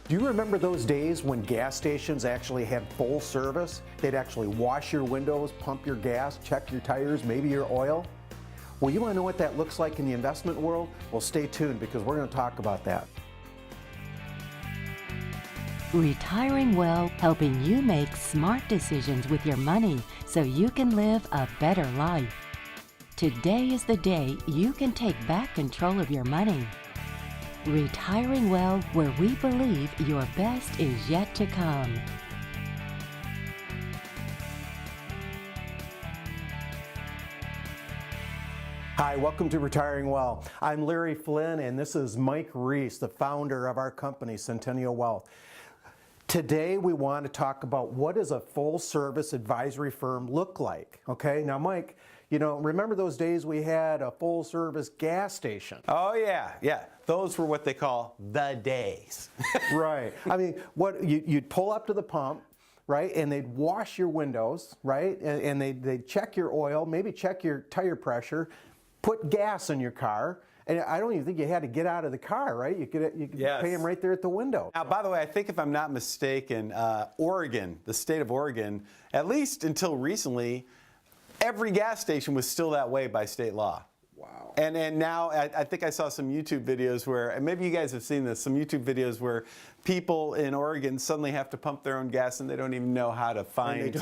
Do you remember those days when gas stations actually had full service? They'd actually wash your windows, pump your gas, check your tires, maybe your oil? Well, you want to know what that looks like in the investment world? Well, stay tuned because we're going to talk about that. Retiring Well, helping you make smart decisions with your money so you can live a better life. Today is the day you can take back control of your money. Retiring Well, where we believe your best is yet to come. Hi, welcome to Retiring Well. I'm Larry Flynn and this is Mike Reese, the founder of our company, Centennial Wealth. Today we want to talk about what does a full service advisory firm look like, okay? Now Mike, you know, remember those days we had a full service gas station? Oh yeah. Those were what they call the days. Right. I mean, you'd pull up to the pump, right, and they'd wash your windows, right, and they'd check your oil, maybe check your tire pressure, put gas in your car. And I don't even think you had to get out of the car, right? You could Yes. pay them right there at the window. Now, by the way, I think if I'm not mistaken, Oregon, the state of Oregon, at least until recently, every gas station was still that way by state law. Wow. And now I think I saw some YouTube videos where, and maybe you guys have seen this, some YouTube videos where people in Oregon suddenly have to pump their own gas and they don't even know how to find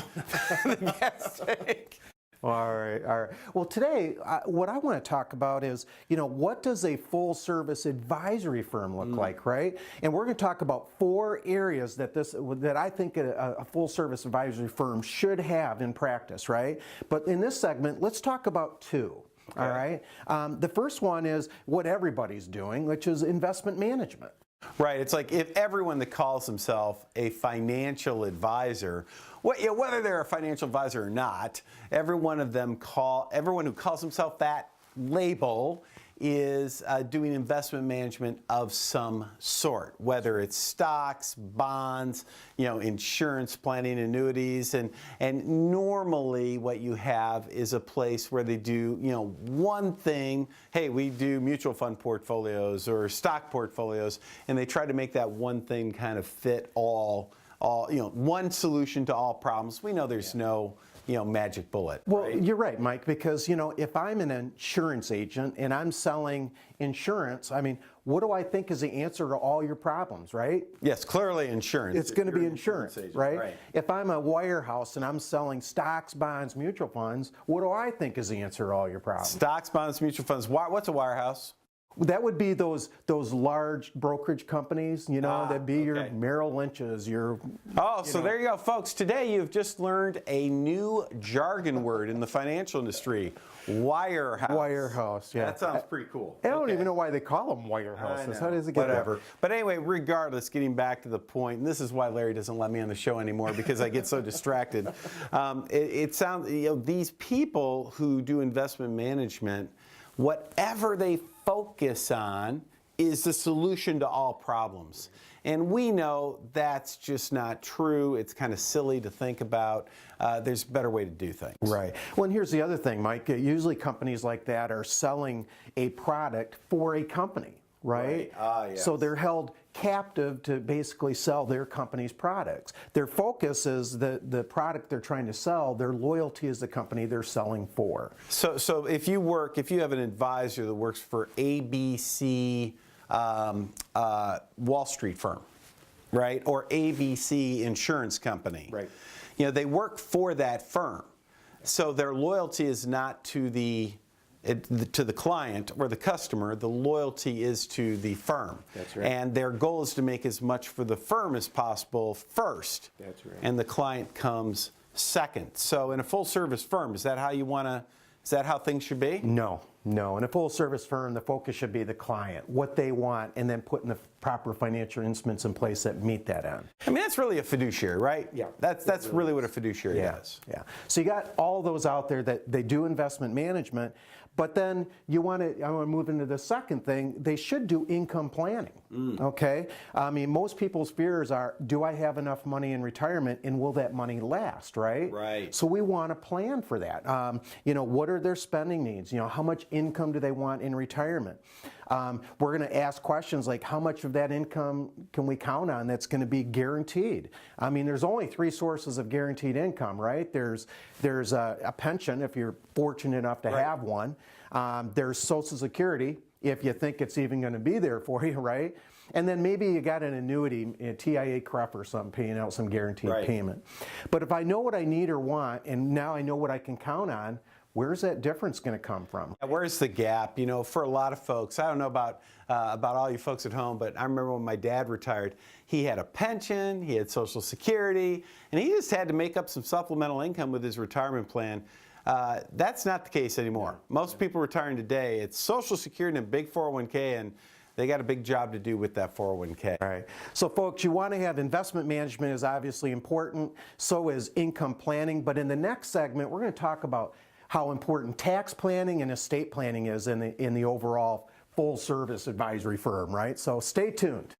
the gas tank. All right. Well, today, what I want to talk about is, you know, what does a full service advisory firm look like, right? And we're going to talk about 4 areas that I think a full service advisory firm should have in practice, right? But in this segment, let's talk about 2. Okay. All right. The first one is what everybody's doing, which is investment management. Right. It's like if everyone that calls himself a financial advisor, whether they're a financial advisor or not, everyone who calls himself that label is doing investment management of some sort, whether it's stocks, bonds, insurance planning, annuities, and normally what you have is a place where they do, one thing. Hey, we do mutual fund portfolios or stock portfolios, and they try to make that one thing kind of fit all, one solution to all problems. We know there's no magic bullet. Well, right? You're right, Mike, because, if I'm an insurance agent and I'm selling insurance, I mean, what do I think is the answer to all your problems, right? Yes, clearly insurance. It's going to be insurance, agent, right? If I'm a wirehouse and I'm selling stocks, bonds, mutual funds, what do I think is the answer to all your problems? Stocks, bonds, mutual funds. What's a wirehouse? That would be those large brokerage companies, that'd be your okay. Merrill Lynch's, your... So there you go, folks. Today you've just learned a new jargon word in the financial industry, wirehouse. Wirehouse, yeah. That sounds pretty cool. I don't even know why they call them wirehouses. How does it get Whatever. there? But anyway, regardless, getting back to the point, and this is why Larry doesn't let me on the show anymore because I get so distracted. It sounds, these people who do investment management, whatever they focus on is the solution to all problems. And we know that's just not true. It's kind of silly to think about. There's a better way to do things. Right. Well, and here's the other thing, Mike. Usually companies like that are selling a product for a company, right? Yes. So they're held captive to basically sell their company's products. Their focus is the product they're trying to sell. Their loyalty is the company they're selling for. So if you have an advisor that works for ABC Wall Street firm, right, or ABC insurance company, right? They work for that firm, so their loyalty is not to the client or the customer. The loyalty is to the firm. That's right. And their goal is to make as much for the firm as possible first. That's right. And the client comes second. So in a full service firm, is that how things should be? No. In a full service firm, the focus should be the client, what they want, and then putting the proper financial instruments in place that meet that end. I mean, that's really a fiduciary, right? Yeah. That's really what a fiduciary does. Yeah. So you got all those out there that they do investment management, but then I want to move into the second thing. They should do income planning. Okay. I mean, most people's fears are, do I have enough money in retirement, and will that money last? Right. Right. So we want to plan for that. What are their spending needs? How much income do they want in retirement? We're going to ask questions like, how much of that income can we count on that's going to be guaranteed? I mean, there's only 3 sources of guaranteed income, right? There's a pension if you're fortunate enough to have one. There's Social Security if you think it's even going to be there for you, right? And then maybe you got an annuity, a TIA CREF or something, paying out some guaranteed payment. But if I know what I need or want, and now I know what I can count on, where's that difference going to come from? Where's the gap? You know, for a lot of folks, I don't know about all you folks at home, but I remember when my dad retired, he had a pension, he had Social Security, and he just had to make up some supplemental income with his retirement plan. That's not the case anymore. Most people retiring today, it's Social Security and a big 401k, and they got a big job to do with that 401k. All right. So folks, you want to have investment management is obviously important. So is income planning. But in the next segment, we're going to talk about how important tax planning and estate planning is in the overall full service advisory firm, right? So stay tuned.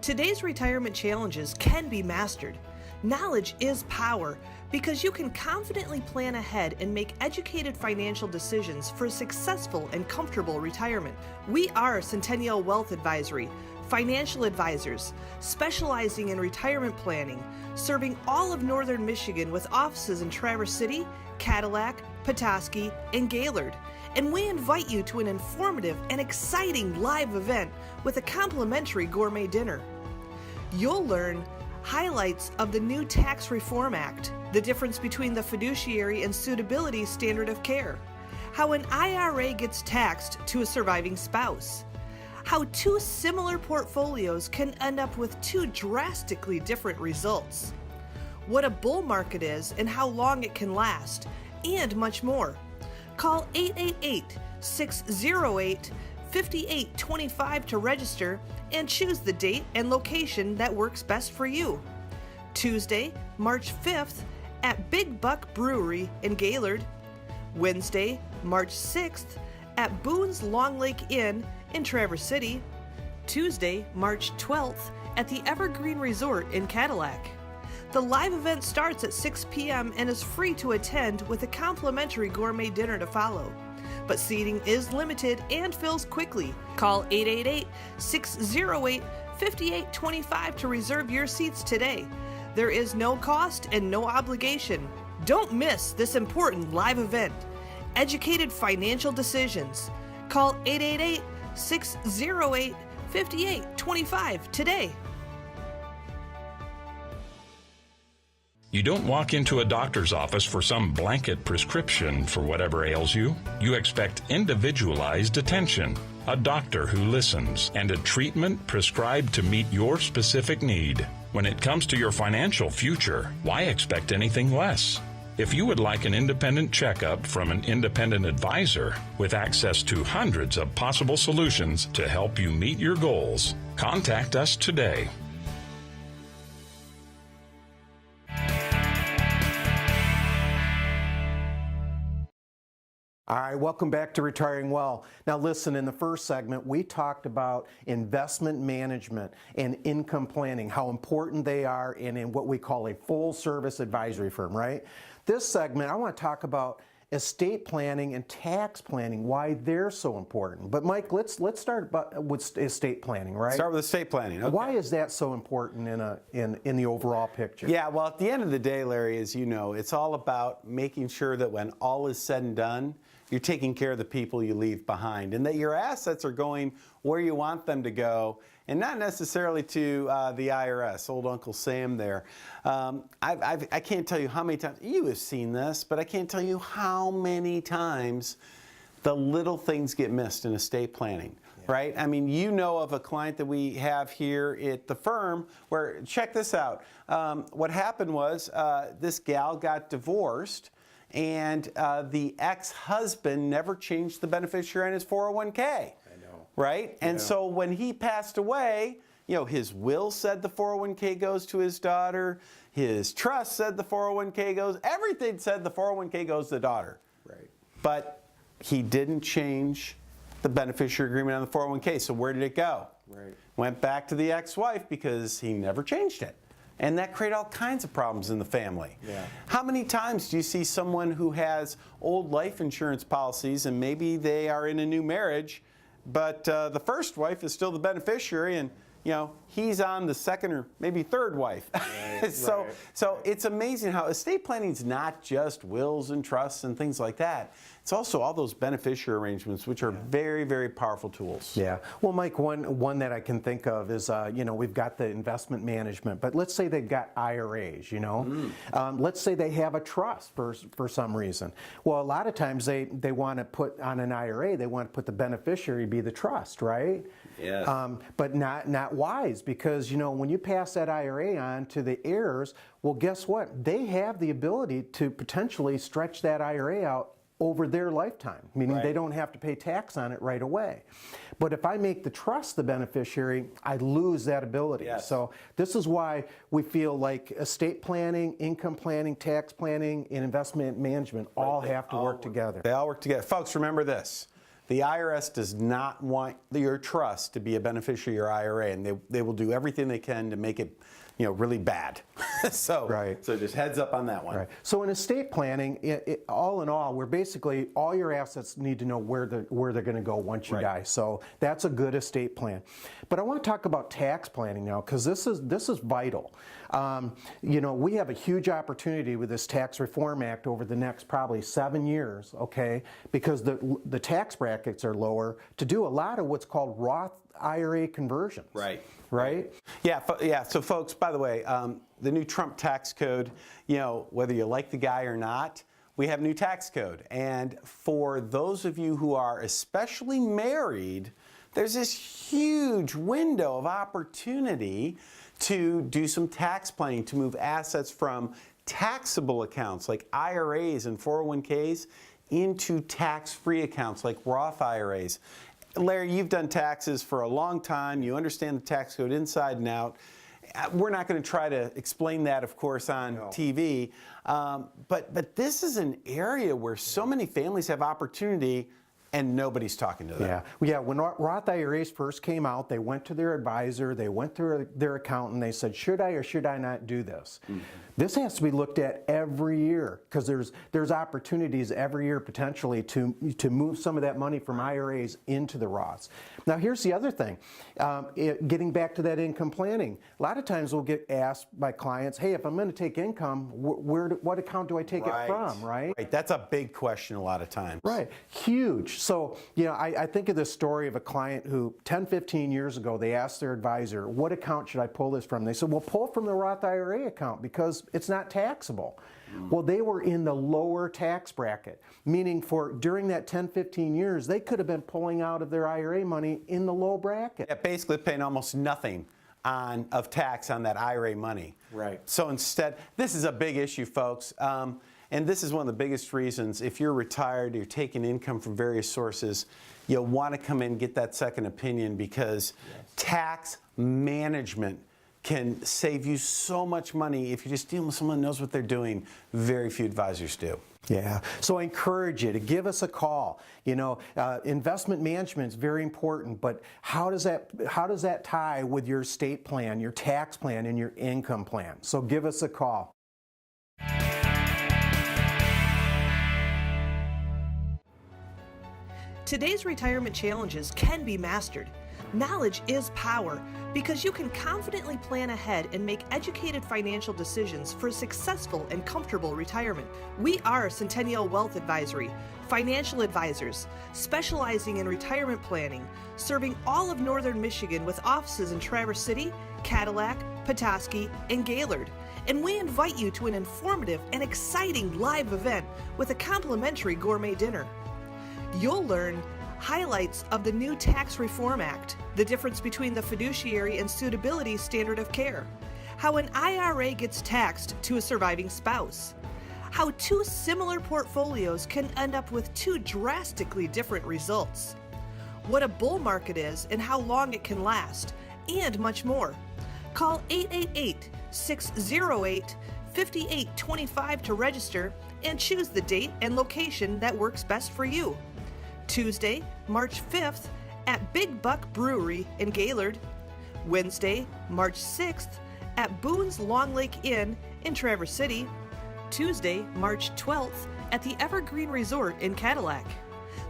Today's retirement challenges can be mastered. Knowledge is power because you can confidently plan ahead and make educated financial decisions for a successful and comfortable retirement. We are Centennial Wealth Advisory, financial advisors specializing in retirement planning, serving all of northern Michigan with offices in Traverse City, Cadillac, Petoskey, and Gaylord. And we invite you to an informative and exciting live event with a complimentary gourmet dinner. You'll learn highlights of the new Tax Reform Act, the difference between the fiduciary and suitability standard of care, how an IRA gets taxed to a surviving spouse, how 2 similar portfolios can end up with 2 drastically different results, what a bull market is and how long it can last, and much more. Call 888-608-5825 to register and choose the date and location that works best for you. Tuesday, March 5th at Big Buck Brewery in Gaylord. Wednesday, March 6th at Boone's Long Lake Inn in Traverse City. Tuesday, March 12th at the Evergreen Resort in Cadillac. The live event starts at 6 p.m. and is free to attend with a complimentary gourmet dinner to follow. But seating is limited and fills quickly. Call 888-608-5825 to reserve your seats today. There is no cost and no obligation. Don't miss this important live event. Educated financial decisions. Call 888-608-5825 today. You don't walk into a doctor's office for some blanket prescription for whatever ails you. You expect individualized attention, a doctor who listens, and a treatment prescribed to meet your specific need. When it comes to your financial future, why expect anything less? If you would like an independent checkup from an independent advisor with access to hundreds of possible solutions to help you meet your goals, contact us today. All right, welcome back to Retiring Well. Now listen, in the first segment, we talked about investment management and income planning, how important they are in what we call a full-service advisory firm, right? This segment, I want to talk about estate planning and tax planning, why they're so important. But Mike, let's start with estate planning, right? Start with estate planning. Okay. Why is that so important in the overall picture? Yeah, well, at the end of the day, Larry, as you know, it's all about making sure that when all is said and done, you're taking care of the people you leave behind, and that your assets are going where you want them to go, and not necessarily to the IRS, old Uncle Sam there. I can't tell you how many times, you have seen this, but I can't tell you how many times the little things get missed in estate planning. Right? I mean, you know of a client that we have here at the firm where, check this out. What happened was this gal got divorced, and the ex-husband never changed the beneficiary on his 401k. I know. Right? And so when he passed away, you know, his will said the 401k goes to his daughter, his trust said the 401k goes, everything said the 401k goes to the daughter. Right. But he didn't change the beneficiary agreement on the 401k. So where did it go? Right. Went back to the ex-wife because he never changed it. And that create all kinds of problems in the family. Yeah. How many times do you see someone who has old life insurance policies and maybe they are in a new marriage, but the first wife is still the beneficiary, and he's on the second or maybe third wife. Right, So it's amazing how estate planning is not just wills and trusts and things like that. It's also all those beneficiary arrangements, which are very, very powerful tools. Yeah. Well, Mike, one that I can think of is, we've got the investment management, but let's say they've got IRAs, let's say they have a trust for some reason. Well, a lot of times they want to put on an IRA, they want to put the beneficiary be the trust, right? Yes. But not wise, because, when you pass that IRA on to the heirs, well, guess what? They have the ability to potentially stretch that IRA out over their lifetime, meaning they don't have to pay tax on it right away. But if I make the trust the beneficiary, I lose that ability. Yes. So this is why we feel like estate planning, income planning, tax planning, and investment management all have to work together. They all work together. Folks, remember this. The IRS does not want your trust to be a beneficiary of your IRA, and they will do everything they can to make it really bad. So just heads up on that one. Right. So in estate planning, all in all, we're basically, all your assets need to know where they're going to go once you die. So that's a good estate plan. But I want to talk about tax planning now, because this is vital. We have a huge opportunity with this Tax Reform Act over the next probably 7 years, okay, because the tax brackets are lower to do a lot of what's called Roth IRA conversions. Right? Yeah. So, folks, by the way, the new Trump tax code, whether you like the guy or not, we have a new tax code. And for those of you who are especially married, there's this huge window of opportunity to do some tax planning, to move assets from taxable accounts like IRAs and 401ks into tax-free accounts like Roth IRAs. Larry, you've done taxes for a long time. You understand the tax code inside and out. We're not going to try to explain that, of course, on TV. But this is an area where so many families have opportunity, and nobody's talking to them. Yeah. When Roth IRAs first came out, they went to their advisor, they went to their accountant, they said, should I or should I not do this? Mm-hmm. This has to be looked at every year, because there's opportunities every year potentially to move some of that money from IRAs into the Roths. Now here's the other thing, getting back to that income planning, a lot of times we'll get asked by clients, hey, if I'm going to take income, what account do I take it from, right? That's a big question a lot of times. Right, huge. So, I think of this story of a client who 10, 15 years ago, they asked their advisor, what account should I pull this from? They said, well, pull from the Roth IRA account because it's not taxable. Well, they were in the lower tax bracket, meaning during that 10, 15 years, they could have been pulling out of their IRA money in the low bracket. Yeah, basically paying almost nothing of tax on that IRA money. Right. So instead, this is a big issue, folks. And this is one of the biggest reasons, if you're retired, you're taking income from various sources, you'll want to come in and get that second opinion, because tax management can save you so much money if you're just dealing with someone who knows what they're doing. Very few advisors do. Yeah, so I encourage you to give us a call. Investment management is very important, but how does that tie with your estate plan, your tax plan, and your income plan? So give us a call. Today's retirement challenges can be mastered. Knowledge is power, because you can confidently plan ahead and make educated financial decisions for a successful and comfortable retirement. We are Centennial Wealth Advisory, financial advisors, specializing in retirement planning, serving all of northern Michigan with offices in Traverse City, Cadillac, Petoskey, and Gaylord. And we invite you to an informative and exciting live event with a complimentary gourmet dinner. You'll learn highlights of the new Tax Reform Act, the difference between the fiduciary and suitability standard of care, how an IRA gets taxed to a surviving spouse, how two similar portfolios can end up with two drastically different results, what a bull market is and how long it can last, and much more. Call 888-608-5825 to register and choose the date and location that works best for you. Tuesday, March 5th at Big Buck Brewery in Gaylord. Wednesday, March 6th at Boone's Long Lake Inn in Traverse City, Tuesday, March 12th at the Evergreen Resort in Cadillac.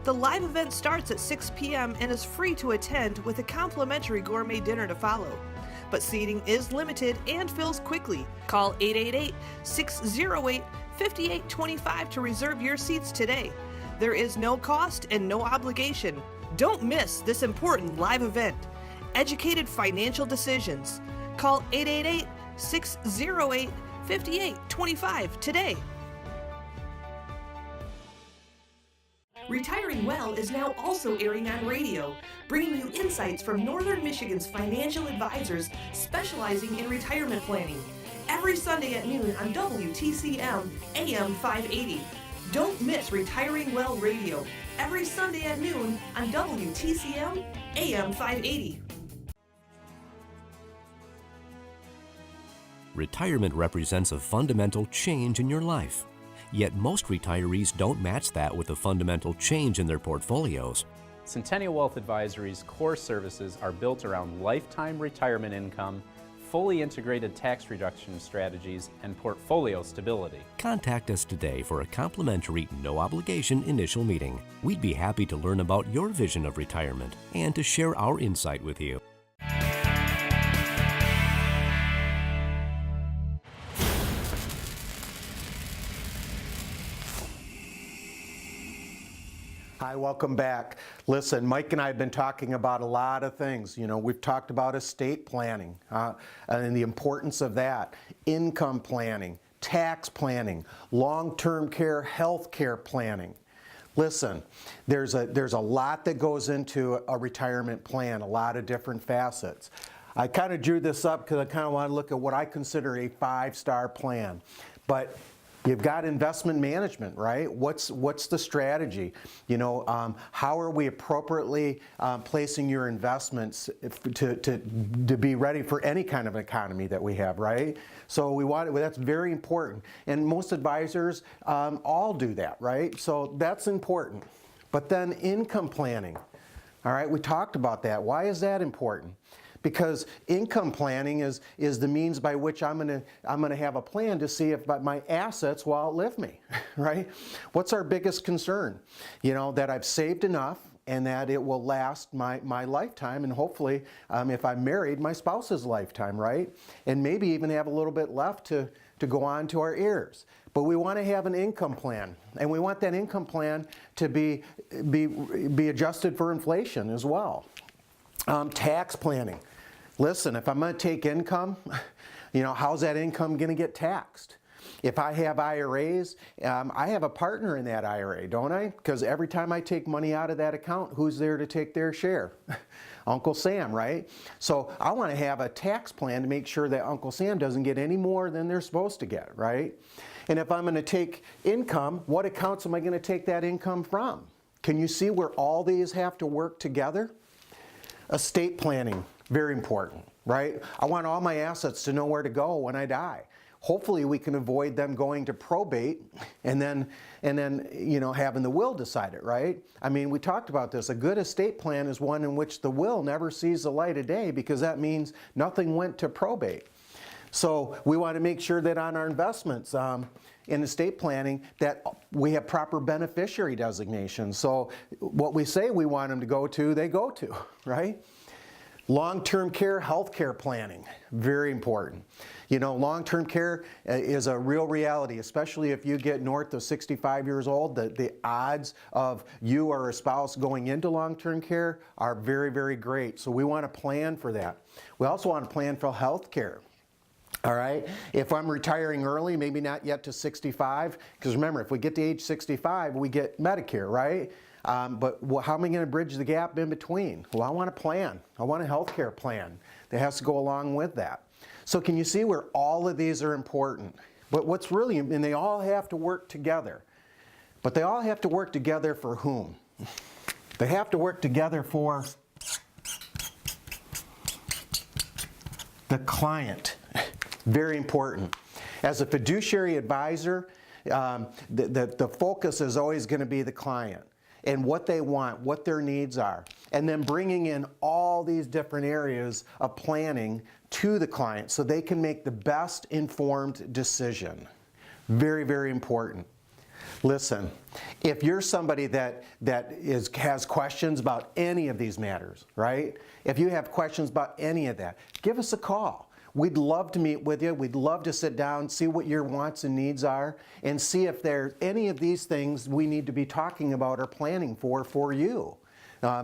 The live event starts at 6 p.m. and is free to attend with a complimentary gourmet dinner to follow. But seating is limited and fills quickly. Call 888-608-5825 to reserve your seats today. There is no cost and no obligation. Don't miss this important live event. Educated Financial Decisions. Call 888-608-5825 today. Retiring Well is now also airing on radio, bringing you insights from Northern Michigan's financial advisors specializing in retirement planning. Every Sunday at noon on WTCM AM 580. Don't miss Retiring Well Radio, every Sunday at noon on WTCM AM 580. Retirement represents a fundamental change in your life. Yet most retirees don't match that with a fundamental change in their portfolios. Centennial Wealth Advisory's core services are built around lifetime retirement income, fully integrated tax reduction strategies, and portfolio stability. Contact us today for a complimentary, no-obligation initial meeting. We'd be happy to learn about your vision of retirement and to share our insight with you. Hi, welcome back. Listen, Mike and I have been talking about a lot of things. You know, we've talked about estate planning and the importance of that, income planning, tax planning, long-term care, health care planning. Listen, there's a lot that goes into a retirement plan, a lot of different facets. I kind of drew this up because I kind of want to look at what I consider a 5-star plan. But you've got investment management, right? What's the strategy? You know, how are we appropriately placing your investments to be ready for any kind of economy that we have, right? So that's very important. And most advisors all do that, right? So that's important. But then income planning, all right? We talked about that. Why is that important? Because income planning is the means by which I'm gonna have a plan to see if my assets will outlive me, right? What's our biggest concern? You know, that I've saved enough and that it will last my lifetime, and hopefully, if I'm married, my spouse's lifetime, right? And maybe even have a little bit left to go on to our heirs. But we want to have an income plan, and we want that income plan to be adjusted for inflation as well. Tax planning. Listen, if I'm going to take income, you know, how's that income going to get taxed? If I have IRAs, I have a partner in that IRA, don't I? Because every time I take money out of that account, who's there to take their share? Uncle Sam, right? So I want to have a tax plan to make sure that Uncle Sam doesn't get any more than they're supposed to get, right? And if I'm going to take income, what accounts am I going to take that income from? Can you see where all these have to work together? Estate planning, very important, right? I want all my assets to know where to go when I die. Hopefully we can avoid them going to probate and then you know, having the will decide it, right? I mean, we talked about this. A good estate plan is one in which the will never sees the light of day, because that means nothing went to probate. So we want to make sure that on our investments in estate planning that we have proper beneficiary designations. So what we say we want them to go to, they go to, right? Long-term care, health care planning, very important. You know, long-term care is a real reality, especially if you get north of 65 years old. The odds of you or a spouse going into long-term care are very, very great. So we want to plan for that. We also want to plan for health care. All right, if I'm retiring early, maybe not yet to 65, because remember, if we get to age 65, we get Medicare, right? But how am I going to bridge the gap in between? Well, I want a plan. I want a health care plan that has to go along with that. So can you see where all of these are important? But what's really, and they all have to work together. But they all have to work together for whom? They have to work together for the client. Very important. As a fiduciary advisor, the focus is always going to be the client and what they want, what their needs are. and then bringing in all these different areas of planning to the client so they can make the best informed decision. Very, very important. Listen, if you're somebody that has questions about any of these matters, right? If you have questions about any of that, give us a call. We'd love to meet with you. We'd love to sit down, see what your wants and needs are, and see if there's any of these things we need to be talking about or planning for you.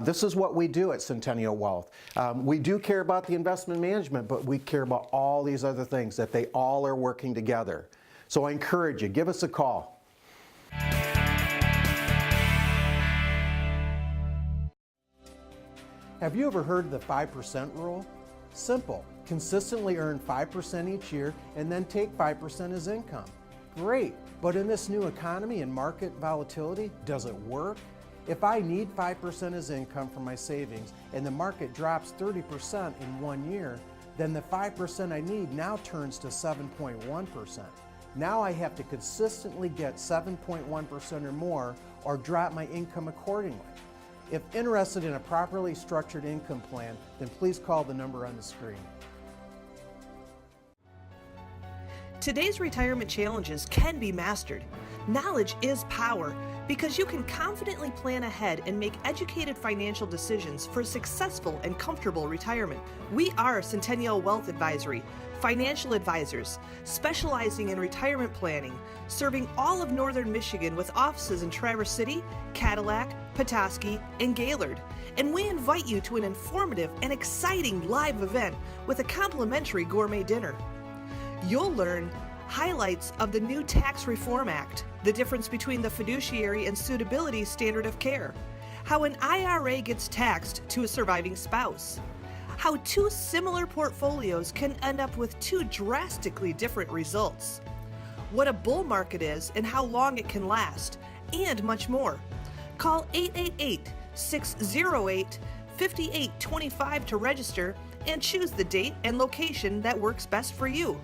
This is what we do at Centennial Wealth. We do care about the investment management, but we care about all these other things, that they all are working together. So I encourage you, give us a call. Have you ever heard of the 5% rule? Simple. Consistently earn 5% each year and then take 5% as income. Great, but in this new economy and market volatility, does it work? If I need 5% as income from my savings and the market drops 30% in 1 year, then the 5% I need now turns to 7.1%. Now I have to consistently get 7.1% or more or drop my income accordingly. If interested in a properly structured income plan, then please call the number on the screen. Today's retirement challenges can be mastered. Knowledge is power because you can confidently plan ahead and make educated financial decisions for successful and comfortable retirement. We are Centennial Wealth Advisory, financial advisors specializing in retirement planning, serving all of northern Michigan with offices in Traverse City, Cadillac, Petoskey, and Gaylord. And we invite you to an informative and exciting live event with a complimentary gourmet dinner. You'll learn highlights of the new Tax Reform Act, the difference between the fiduciary and suitability standard of care, how an IRA gets taxed to a surviving spouse, how two similar portfolios can end up with two drastically different results, what a bull market is and how long it can last, and much more. Call 888-608-5825 to register and choose the date and location that works best for you.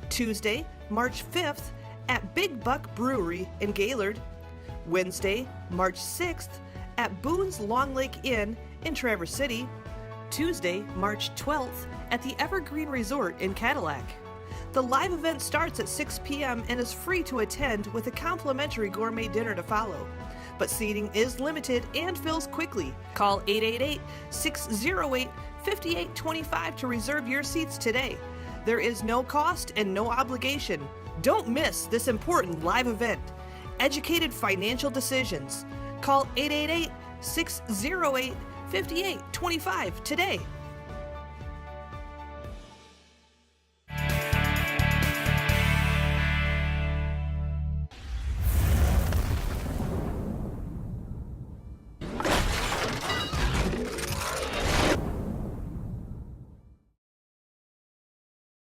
Tuesday, March 5th at Big Buck Brewery in Gaylord. Wednesday, March 6th at Boone's Long Lake Inn in Traverse City. Tuesday, March 12th at the Evergreen Resort in Cadillac. The live event starts at 6 p.m. and is free to attend with a complimentary gourmet dinner to follow. But seating is limited and fills quickly. Call 888-608-5825 to reserve your seats today. There is no cost and no obligation. Don't miss this important live event. Educated financial decisions. Call 888-608-5825 today.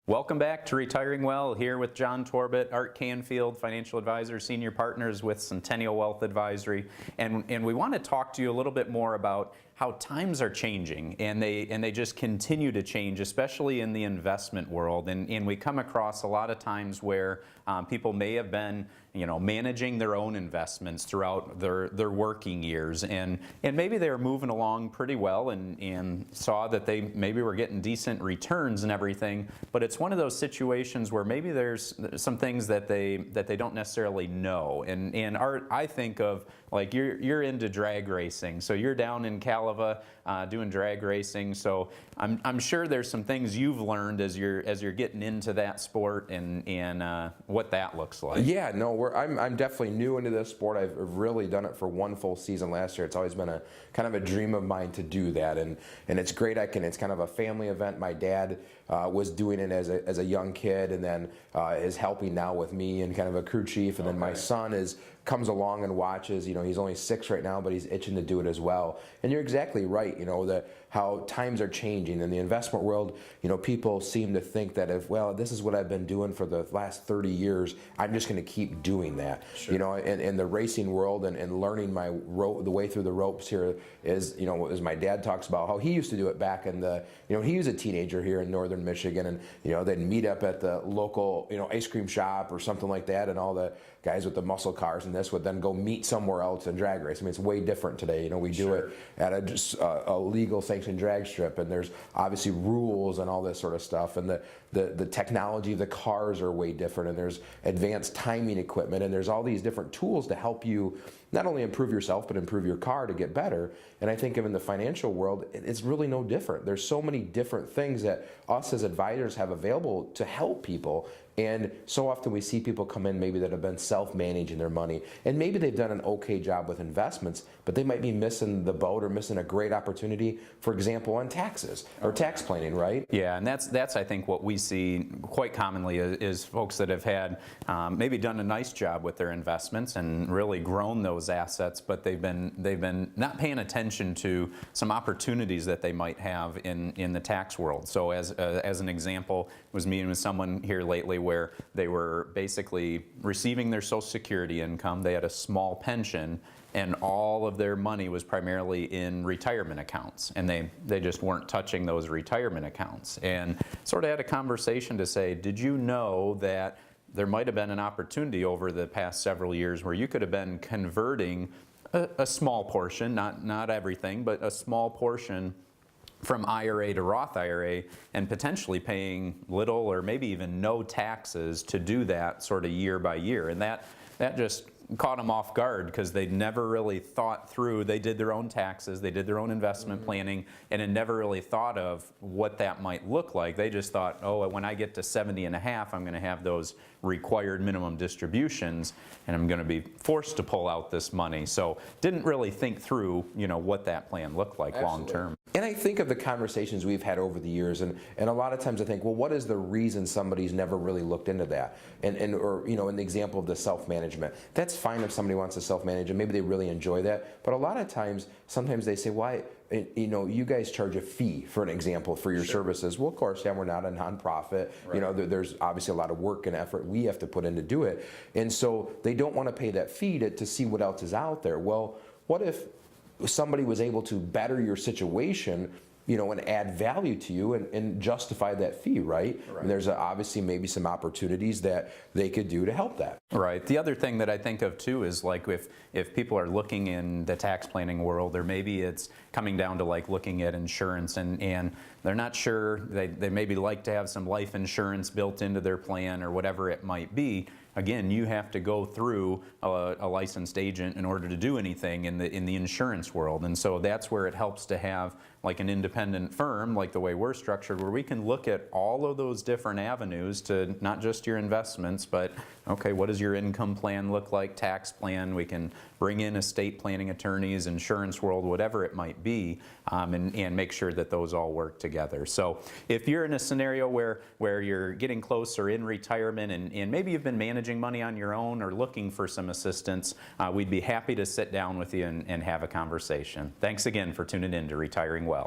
Welcome back to Retiring Well, here with John Torbett, Art Canfield, Financial Advisor, Senior Partners with Centennial Wealth Advisory. And we want to talk to you a little bit more about how times are changing, and they just continue to change, especially in the investment world. And we come across a lot of times where people may have been, managing their own investments throughout their working years, and maybe they were moving along pretty well and saw that they maybe were getting decent returns and everything. But it's one of those situations where maybe there's some things that they don't necessarily know. And Art, I think of, like, you're into drag racing, so you're down in Calava doing drag racing. So I'm sure there's some things you've learned as you're getting into that sport and what that looks like. Yeah, no, I'm definitely new into this sport. I've really done it for one full season last year. It's always been a kind of a dream of mine to do that, and it's great. It's kind of a family event. My dad was doing it as a young kid, and then is helping now with me and kind of a crew chief, and then my son comes along and watches. He's only 6 right now, but he's itching to do it as well. And you're exactly right. how times are changing in the investment world. You know, people seem to think that if, well, this is what I've been doing for the last 30 years, I'm just going to keep doing that. Sure. You know, in the racing world and learning the way through the ropes here is, you know, as my dad talks about how he used to do it back in the, you know, he was a teenager here in northern Michigan, and, you know, they'd meet up at the local, you know, ice cream shop or something like that, and all the guys with the muscle cars and this would then go meet somewhere else and drag race. I mean, it's way different today. You know, we do it at a legal sanctioned drag strip, and there's obviously rules and all this sort of stuff, and the technology of the cars are way different, and there's advanced timing equipment, and there's all these different tools to help you not only improve yourself but improve your car to get better. And I think in the financial world, it's really no different. There's so many different things that us as advisors have available to help people. And so often we see people come in maybe that have been self-managing their money, and maybe they've done an okay job with investments, but they might be missing the boat or missing a great opportunity, for example, on taxes or tax planning, right? Yeah, and that's I think what we see quite commonly is folks that have had maybe done a nice job with their investments and really grown those assets, but they've been not paying attention to some opportunities that they might have in the tax world. So as an example, I was meeting with someone here lately where they were basically receiving their Social Security income. They had a small pension, and all of their money was primarily in retirement accounts, and they just weren't touching those retirement accounts. And sort of had a conversation to say, did you know that there might have been an opportunity over the past several years where you could have been converting a small portion, not everything, but a small portion from IRA to Roth IRA, and potentially paying little or maybe even no taxes to do that sort of year by year. And that just caught them off guard because they'd never really thought through. They did their own taxes, they did their own investment planning, and had never really thought of what that might look like. They just thought, oh, when I get to 70 and a half, I'm going to have those required minimum distributions, and I'm going to be forced to pull out this money. So didn't really think through, you know, what that plan looked like long term. And I think of the conversations we've had over the years, and a lot of times I think, well, what is the reason somebody's never really looked into that? Or, you know, in the example of the self-management, that's fine if somebody wants to self-manage and maybe they really enjoy that. But a lot of times, sometimes they say, why, you know, you guys charge a fee, for an example, for your services. Well, of course, yeah, we're not a nonprofit. Right. You know, there's obviously a lot of work and effort we have to put in to do it. And so they don't want to pay that fee to see what else is out there. Well, what if somebody was able to better your situation, you know, and add value to you and justify that fee, right? And there's obviously maybe some opportunities that they could do to help that. Right. The other thing that I think of too is like if people are looking in the tax planning world, or maybe it's coming down to like looking at insurance and they're not sure, they maybe like to have some life insurance built into their plan or whatever it might be. Again, you have to go through a licensed agent in order to do anything in the insurance world. And so that's where it helps to have like an independent firm, like the way we're structured, where we can look at all of those different avenues to not just your investments, but okay, what does your income plan look like, tax plan? We can bring in estate planning attorneys, insurance world, whatever it might be, and make sure that those all work together. So if you're in a scenario where you're getting close or in retirement and maybe you've been managing money on your own or looking for some assistance, we'd be happy to sit down with you and have a conversation. Thanks again for tuning in to Retiring Well.